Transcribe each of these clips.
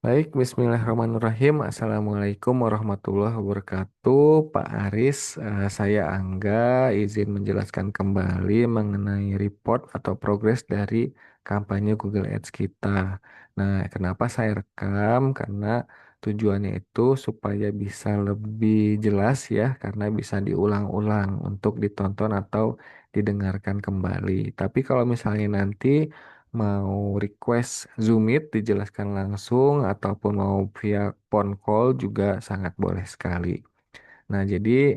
Baik, Bismillahirrahmanirrahim. Assalamualaikum warahmatullahi wabarakatuh. Pak Aris, saya Angga, izin menjelaskan kembali mengenai report atau progres dari kampanye Google Ads kita. Nah, kenapa saya rekam? Karena tujuannya itu supaya bisa lebih jelas ya, karena bisa diulang-ulang untuk ditonton atau didengarkan kembali. Tapi kalau misalnya nanti mau request Zoom Meet dijelaskan langsung ataupun mau via phone call juga sangat boleh sekali. Nah, jadi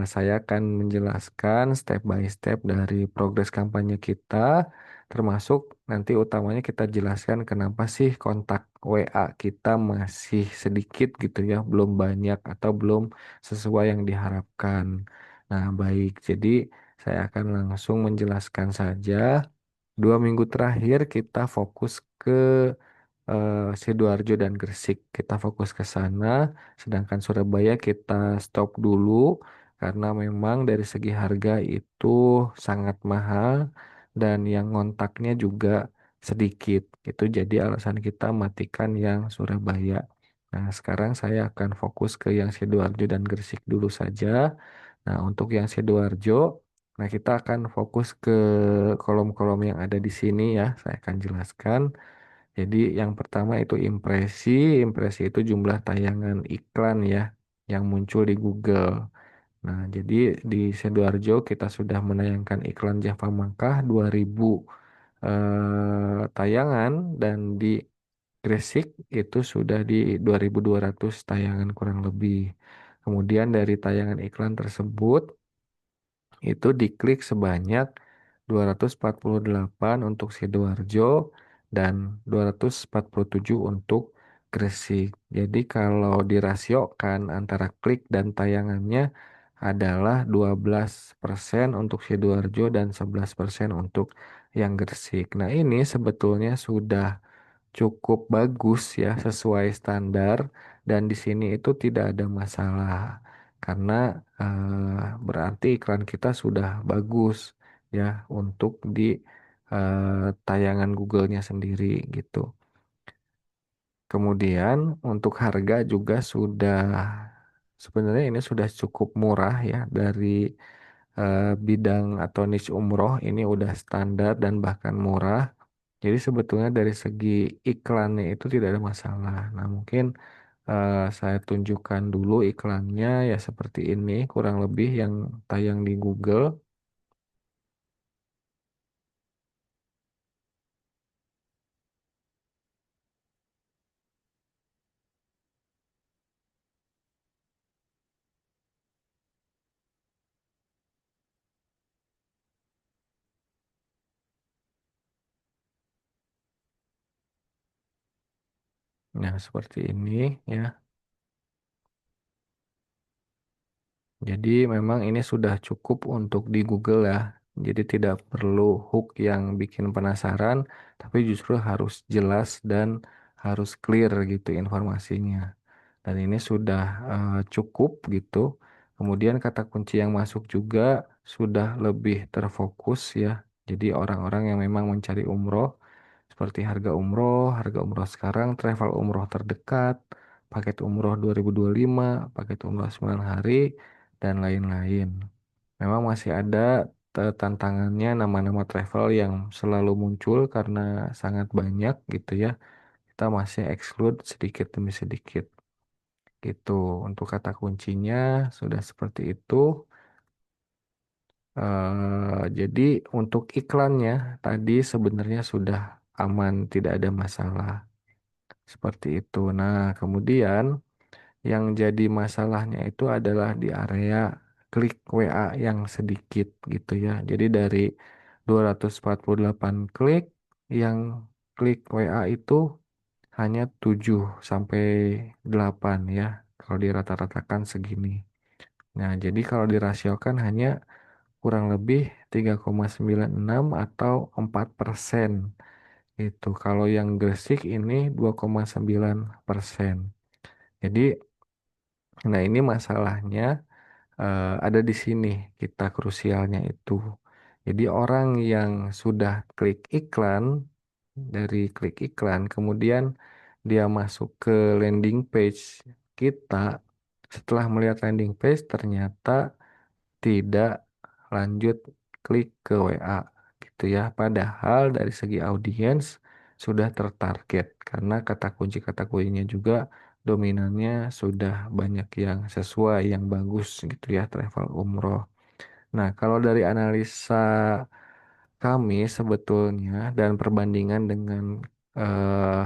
saya akan menjelaskan step by step dari progres kampanye kita, termasuk nanti utamanya kita jelaskan kenapa sih kontak WA kita masih sedikit gitu ya, belum banyak atau belum sesuai yang diharapkan. Nah, baik, jadi saya akan langsung menjelaskan saja. 2 minggu terakhir kita fokus ke Sidoarjo dan Gresik. Kita fokus ke sana, sedangkan Surabaya kita stop dulu karena memang dari segi harga itu sangat mahal dan yang ngontaknya juga sedikit. Itu jadi alasan kita matikan yang Surabaya. Nah, sekarang saya akan fokus ke yang Sidoarjo dan Gresik dulu saja. Nah, untuk yang Sidoarjo, nah kita akan fokus ke kolom-kolom yang ada di sini ya. Saya akan jelaskan. Jadi yang pertama itu impresi. Impresi itu jumlah tayangan iklan ya yang muncul di Google. Nah, jadi di Sidoarjo kita sudah menayangkan iklan Java Mangkah 2000 tayangan dan di Gresik itu sudah di 2200 tayangan kurang lebih. Kemudian dari tayangan iklan tersebut itu diklik sebanyak 248 untuk Sidoarjo dan 247 untuk Gresik. Jadi kalau dirasiokan antara klik dan tayangannya adalah 12% untuk Sidoarjo dan 11% untuk yang Gresik. Nah, ini sebetulnya sudah cukup bagus ya sesuai standar dan di sini itu tidak ada masalah karena berarti iklan kita sudah bagus ya untuk di tayangan Google-nya sendiri gitu. Kemudian untuk harga juga sudah sebenarnya ini sudah cukup murah ya dari bidang atau niche umroh ini udah standar dan bahkan murah. Jadi sebetulnya dari segi iklannya itu tidak ada masalah. Nah, mungkin saya tunjukkan dulu iklannya ya seperti ini, kurang lebih yang tayang di Google. Nah, seperti ini ya. Jadi memang ini sudah cukup untuk di Google ya. Jadi tidak perlu hook yang bikin penasaran, tapi justru harus jelas dan harus clear gitu informasinya. Dan ini sudah cukup gitu. Kemudian kata kunci yang masuk juga sudah lebih terfokus ya. Jadi orang-orang yang memang mencari umroh seperti harga umroh sekarang, travel umroh terdekat, paket umroh 2025, paket umroh 9 hari, dan lain-lain. Memang masih ada tantangannya nama-nama travel yang selalu muncul karena sangat banyak gitu ya. Kita masih exclude sedikit demi sedikit. Gitu. Untuk kata kuncinya sudah seperti itu. Jadi untuk iklannya tadi sebenarnya sudah aman, tidak ada masalah. Seperti itu. Nah, kemudian yang jadi masalahnya itu adalah di area klik WA yang sedikit gitu ya. Jadi dari 248 klik, yang klik WA itu hanya 7 sampai 8 ya. Kalau dirata-ratakan segini. Nah, jadi kalau dirasiokan hanya kurang lebih 3,96 atau 4%. Itu kalau yang Gresik ini 2,9%. Jadi, nah ini masalahnya ada di sini kita krusialnya itu. Jadi orang yang sudah klik iklan dari klik iklan kemudian dia masuk ke landing page kita, setelah melihat landing page ternyata tidak lanjut klik ke WA gitu ya. Padahal dari segi audiens sudah tertarget karena kata kuncinya juga dominannya sudah banyak yang sesuai, yang bagus gitu ya, travel umroh. Nah, kalau dari analisa kami sebetulnya dan perbandingan dengan eh,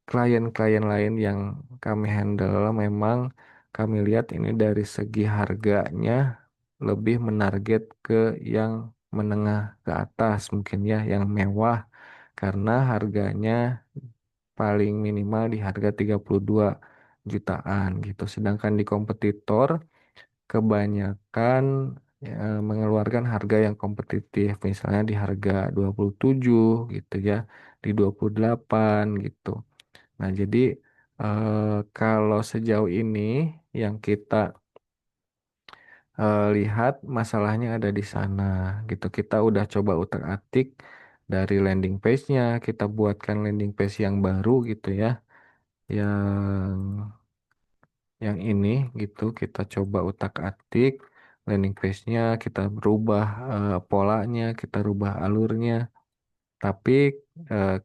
klien-klien lain yang kami handle, memang kami lihat ini dari segi harganya lebih menarget ke yang menengah ke atas mungkin ya, yang mewah karena harganya paling minimal di harga 32 jutaan gitu. Sedangkan di kompetitor kebanyakan mengeluarkan harga yang kompetitif, misalnya di harga 27 gitu ya, di 28 gitu. Nah, jadi kalau sejauh ini yang kita lihat masalahnya ada di sana gitu. Kita udah coba utak-atik dari landing page-nya, kita buatkan landing page yang baru gitu ya, yang ini gitu. Kita coba utak-atik landing page-nya, kita rubah polanya, kita rubah alurnya, tapi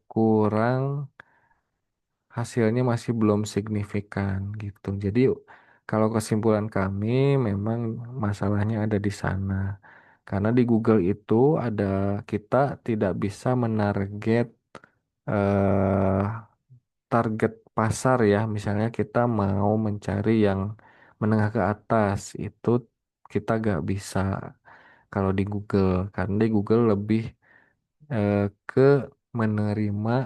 kurang, hasilnya masih belum signifikan gitu. Jadi kalau kesimpulan kami memang masalahnya ada di sana. Karena di Google itu ada, kita tidak bisa menarget eh, target pasar ya. Misalnya kita mau mencari yang menengah ke atas itu kita gak bisa kalau di Google. Karena di Google lebih ke menerima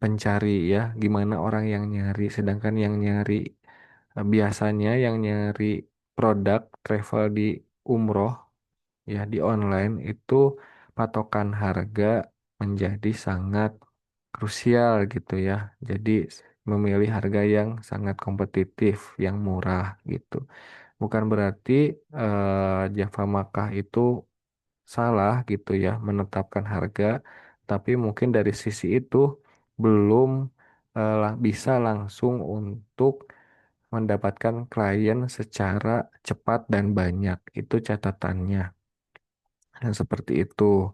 pencari ya, gimana orang yang nyari. Sedangkan yang nyari biasanya yang nyari produk travel di umroh ya di online itu patokan harga menjadi sangat krusial gitu ya. Jadi memilih harga yang sangat kompetitif, yang murah gitu. Bukan berarti Java Makkah itu salah gitu ya menetapkan harga, tapi mungkin dari sisi itu belum bisa langsung untuk mendapatkan klien secara cepat dan banyak. Itu catatannya. Dan seperti itu.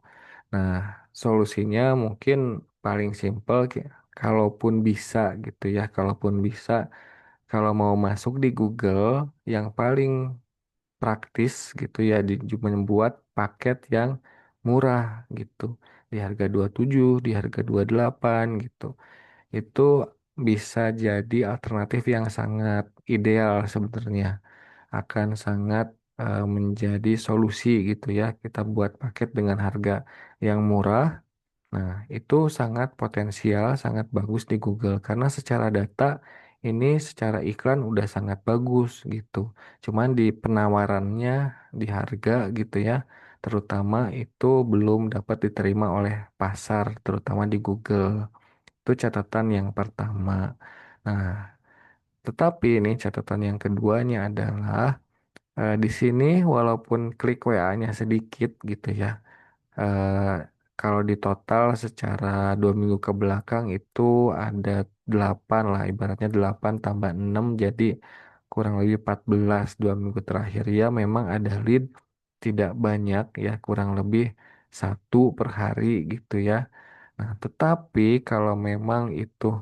Nah, solusinya mungkin paling simpel, kalaupun bisa gitu ya, kalaupun bisa, kalau mau masuk di Google, yang paling praktis gitu ya membuat paket yang murah gitu di harga 27, di harga 28 gitu. Itu bisa jadi alternatif yang sangat ideal sebenarnya. Akan sangat menjadi solusi gitu ya. Kita buat paket dengan harga yang murah. Nah, itu sangat potensial, sangat bagus di Google karena secara data ini secara iklan udah sangat bagus gitu. Cuman di penawarannya, di harga gitu ya, terutama itu belum dapat diterima oleh pasar, terutama di Google. Itu catatan yang pertama. Nah, tetapi ini catatan yang keduanya adalah di sini walaupun klik WA-nya sedikit gitu ya, eh, kalau di total secara 2 minggu ke belakang itu ada 8 lah, ibaratnya 8 tambah 6 jadi kurang lebih 14 2 minggu terakhir ya memang ada lead tidak banyak ya, kurang lebih satu per hari gitu ya. Nah, tetapi kalau memang itu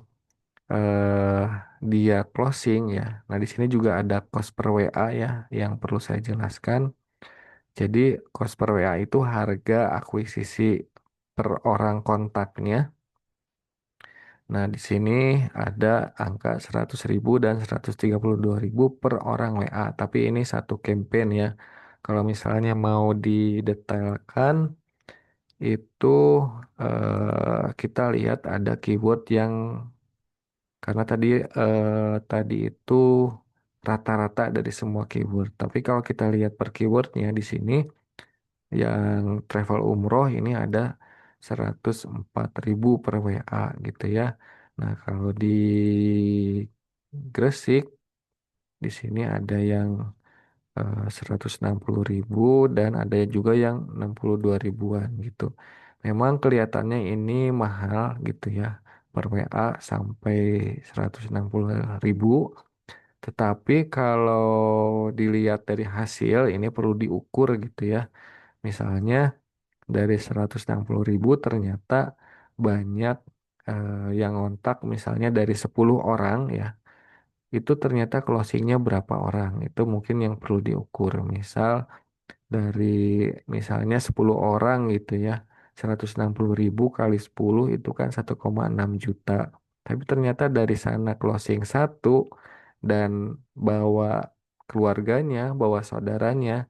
eh, dia closing ya, nah di sini juga ada cost per WA ya yang perlu saya jelaskan. Jadi cost per WA itu harga akuisisi per orang kontaknya. Nah, di sini ada angka 100.000 dan 132.000 per orang WA. Tapi ini satu campaign ya. Kalau misalnya mau didetailkan, itu kita lihat ada keyword yang, karena tadi itu rata-rata dari semua keyword. Tapi kalau kita lihat per keywordnya di sini, yang travel umroh ini ada 104.000 per WA gitu ya. Nah, kalau di Gresik di sini ada yang 160.000 dan ada juga yang 62 ribuan gitu. Memang kelihatannya ini mahal gitu ya. per WA sampai 160.000. Tetapi kalau dilihat dari hasil, ini perlu diukur gitu ya. Misalnya dari 160.000 ternyata banyak yang ngontak misalnya dari 10 orang ya. Itu ternyata closingnya berapa orang. Itu mungkin yang perlu diukur. Misal dari misalnya 10 orang gitu ya. 160.000 kali 10 itu kan 1,6 juta. Tapi ternyata dari sana closing satu dan bawa keluarganya, bawa saudaranya,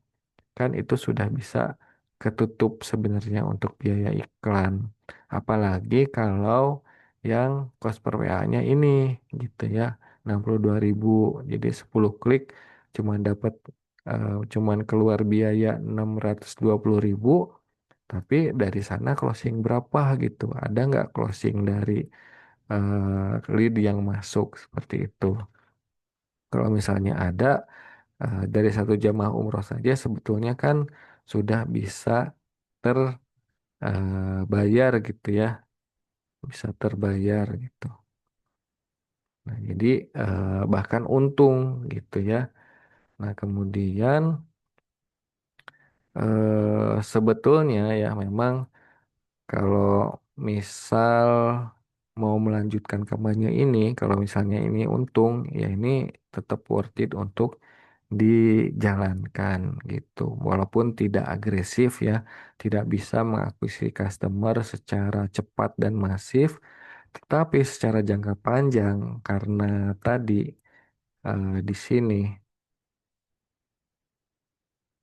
kan itu sudah bisa ketutup sebenarnya untuk biaya iklan. Apalagi kalau yang cost per WA-nya ini gitu ya, 62.000. Jadi 10 klik cuman dapat cuman keluar biaya 620.000, tapi dari sana closing berapa gitu. Ada nggak closing dari lead yang masuk seperti itu? Kalau misalnya ada, dari satu jamaah umroh saja sebetulnya kan sudah bisa terbayar gitu ya, bisa terbayar gitu. Nah, jadi bahkan untung gitu ya. Nah, kemudian sebetulnya ya memang kalau misal mau melanjutkan kampanye ini, kalau misalnya ini untung, ya ini tetap worth it untuk dijalankan gitu. Walaupun tidak agresif ya, tidak bisa mengakuisisi customer secara cepat dan masif, tetapi secara jangka panjang karena tadi di sini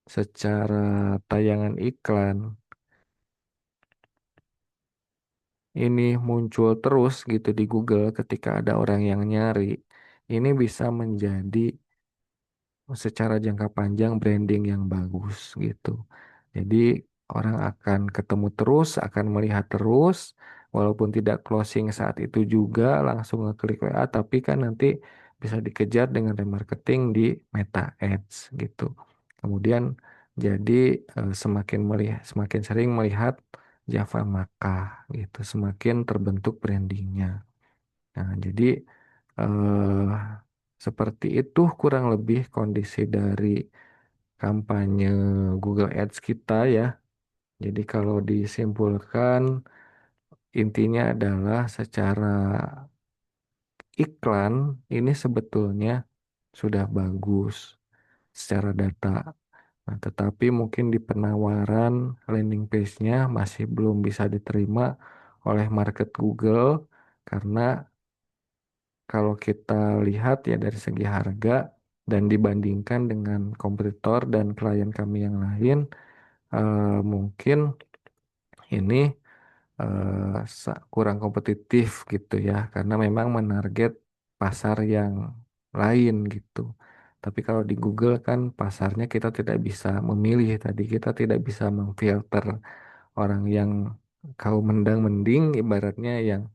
secara tayangan iklan ini muncul terus gitu di Google ketika ada orang yang nyari, ini bisa menjadi secara jangka panjang branding yang bagus gitu. Jadi orang akan ketemu terus, akan melihat terus, walaupun tidak closing saat itu juga langsung ngeklik WA, tapi kan nanti bisa dikejar dengan remarketing di Meta Ads gitu. Kemudian jadi semakin melihat, semakin sering melihat Java Makkah gitu, semakin terbentuk brandingnya. Nah, jadi eh, seperti itu kurang lebih kondisi dari kampanye Google Ads kita ya. Jadi kalau disimpulkan, intinya adalah secara iklan ini sebetulnya sudah bagus secara data. Nah, tetapi mungkin di penawaran landing page-nya masih belum bisa diterima oleh market Google karena kalau kita lihat ya dari segi harga dan dibandingkan dengan kompetitor dan klien kami yang lain, mungkin ini kurang kompetitif gitu ya, karena memang menarget pasar yang lain gitu. Tapi kalau di Google kan pasarnya kita tidak bisa memilih tadi, kita tidak bisa memfilter orang yang kaum mendang-mending ibaratnya yang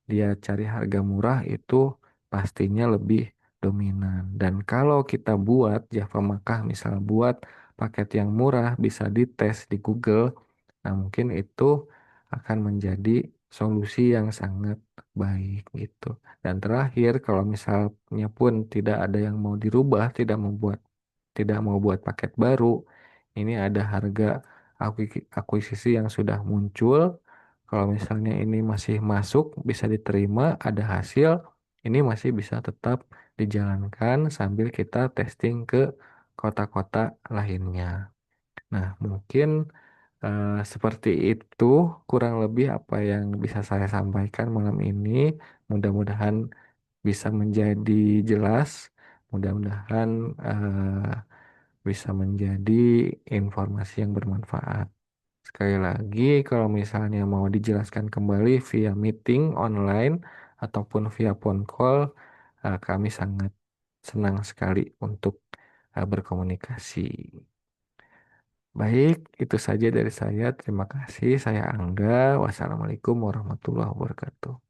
dia cari harga murah itu pastinya lebih dominan. Dan kalau kita buat Java Makkah misal buat paket yang murah bisa dites di Google, nah mungkin itu akan menjadi solusi yang sangat baik gitu. Dan terakhir kalau misalnya pun tidak ada yang mau dirubah, tidak mau buat paket baru, ini ada harga akuisisi yang sudah muncul. Kalau misalnya ini masih masuk, bisa diterima, ada hasil, ini masih bisa tetap dijalankan sambil kita testing ke kota-kota lainnya. Nah, mungkin seperti itu kurang lebih apa yang bisa saya sampaikan malam ini. Mudah-mudahan bisa menjadi jelas, mudah-mudahan bisa menjadi informasi yang bermanfaat. Sekali lagi, kalau misalnya mau dijelaskan kembali via meeting online ataupun via phone call, kami sangat senang sekali untuk berkomunikasi. Baik, itu saja dari saya. Terima kasih. Saya Angga. Wassalamualaikum warahmatullahi wabarakatuh.